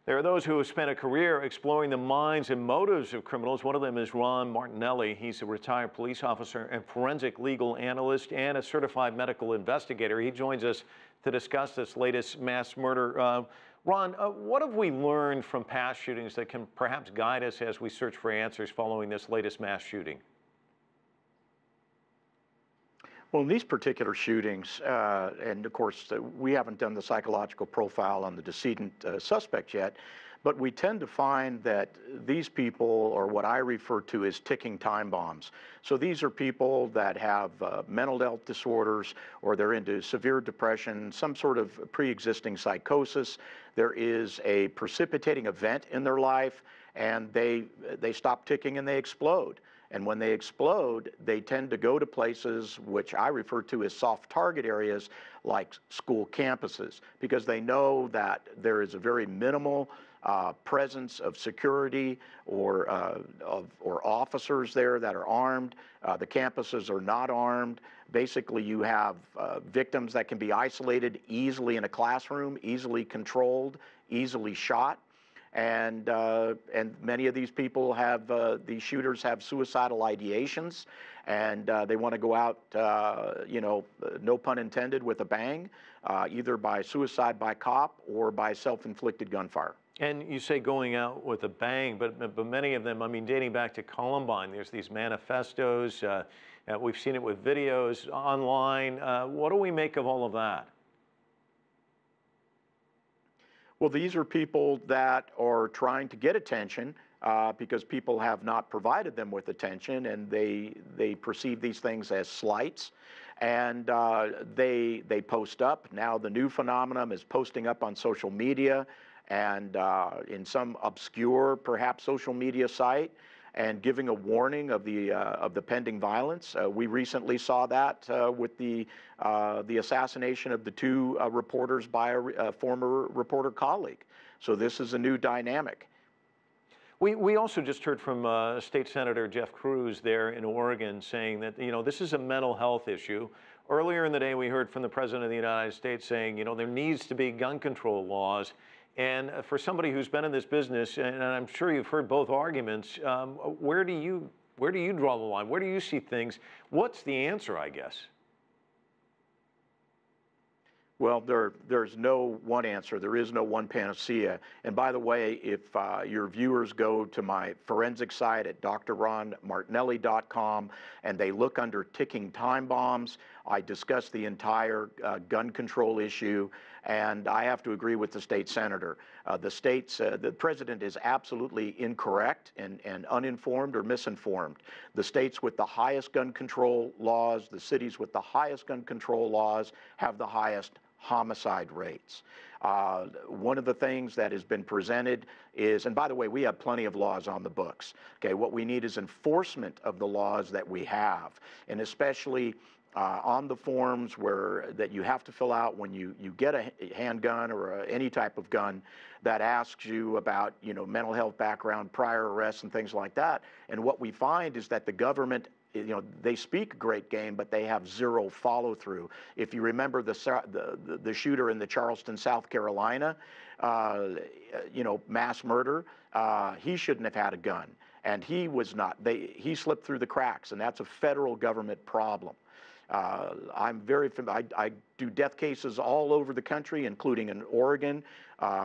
There are those who have spent a career exploring the minds and motives of criminals. One of them is Ron Martinelli. He's a retired police officer and forensic legal analyst and a certified medical investigator. He joins us to discuss this latest mass murder. Ron, what have we learned from past shootings that can perhaps guide us as we search for answers following this latest mass shooting? Well, in these particular shootings, and of course, we haven't done the psychological profile on the decedent suspect yet, but we tend to find that these people are what I refer to as ticking time bombs. So these are people that have mental health disorders, or they're into severe depression, some sort of pre-existing psychosis. There is a precipitating event in their life, and they stop ticking and they explode. And when they explode, they tend to go to places which I refer to as soft target areas, like school campuses, because they know that there is a very minimal presence of security or officers there that are armed. The campuses are not armed. Basically, you have victims that can be isolated easily in a classroom, easily controlled, easily shot. And many of these people have, these shooters have suicidal ideations, and they want to go out, no pun intended, with a bang, either by suicide by cop or by self-inflicted gunfire. And you say going out with a bang, but many of them, I mean, dating back to Columbine, there's these manifestos. We've seen it with videos online. What do we make of all of that? Well, these are people that are trying to get attention because people have not provided them with attention, and they perceive these things as slights, and they post up. Now the new phenomenon is posting up on social media and in some obscure, perhaps, social media site, and giving a warning of the pending violence. We recently saw that with the assassination of the two reporters by a former reporter colleague. So this is a new dynamic. We also just heard from State Senator Jeff Cruz there in Oregon saying that, this is a mental health issue. Earlier in the day, we heard from the President of the United States saying, there needs to be gun control laws. And for somebody who's been in this business, and I'm sure you've heard both arguments, where do you draw the line? Where do you see things? What's the answer, I guess? Well, there's no one answer. There is no one panacea. And by the way, if your viewers go to my forensic site at drronmartinelli.com and they look under ticking time bombs, I discuss the entire gun control issue, and I have to agree with the state senator. The president is absolutely incorrect and uninformed or misinformed. The states with the highest gun control laws, the cities with the highest gun control laws, have the highest homicide rates. One of the things that has been presented is, and by the way, we have plenty of laws on the books. Okay, what we need is enforcement of the laws that we have, and especially on the forms that you have to fill out when you get a handgun or any type of gun that asks you about mental health background, prior arrests, and things like that. And what we find is that the government, they speak a great game, but they have zero follow-through. If you remember the shooter in the Charleston, South Carolina, mass murder, he shouldn't have had a gun, and he was not. He slipped through the cracks, and that's a federal government problem. I'm very familiar. I do death cases all over the country, including in Oregon,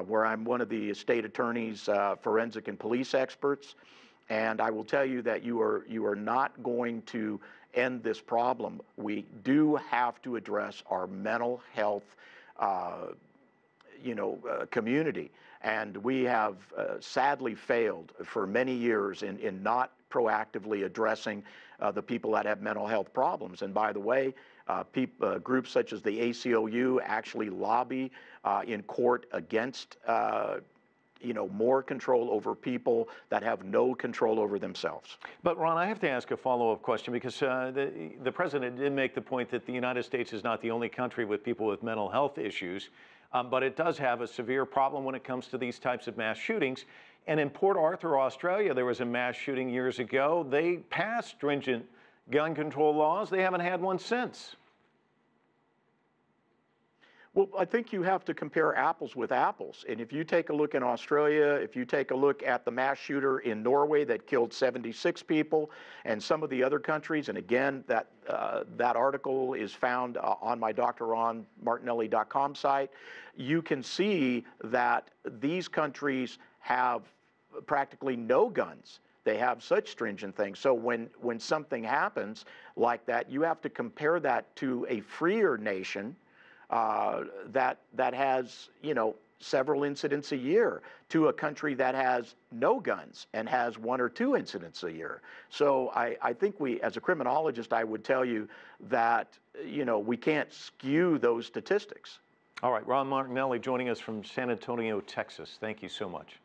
where I'm one of the state attorney's forensic and police experts. And I will tell you that you are not going to end this problem. We do have to address our mental health, community, and we have sadly failed for many years in not proactively addressing the people that have mental health problems. And by the way, groups such as the ACLU actually lobby in court against more control over people that have no control over themselves. But Ron, I have to ask a follow-up question, because the president did make the point that the United States is not the only country with people with mental health issues, but it does have a severe problem when it comes to these types of mass shootings. And in Port Arthur, Australia, there was a mass shooting years ago. They passed stringent gun control laws. They haven't had one since. Well, I think you have to compare apples with apples. And if you take a look in Australia, if you take a look at the mass shooter in Norway that killed 76 people, and some of the other countries, and again, that article is found on my drronmartinelli.com site, you can see that these countries have practically no guns. They have such stringent things. So when something happens like that, you have to compare that to a freer nation that has, several incidents a year, to a country that has no guns and has 1 or 2 incidents a year. So I think as a criminologist, I would tell you that, we can't skew those statistics. All right, Ron Martinelli joining us from San Antonio, Texas. Thank you so much.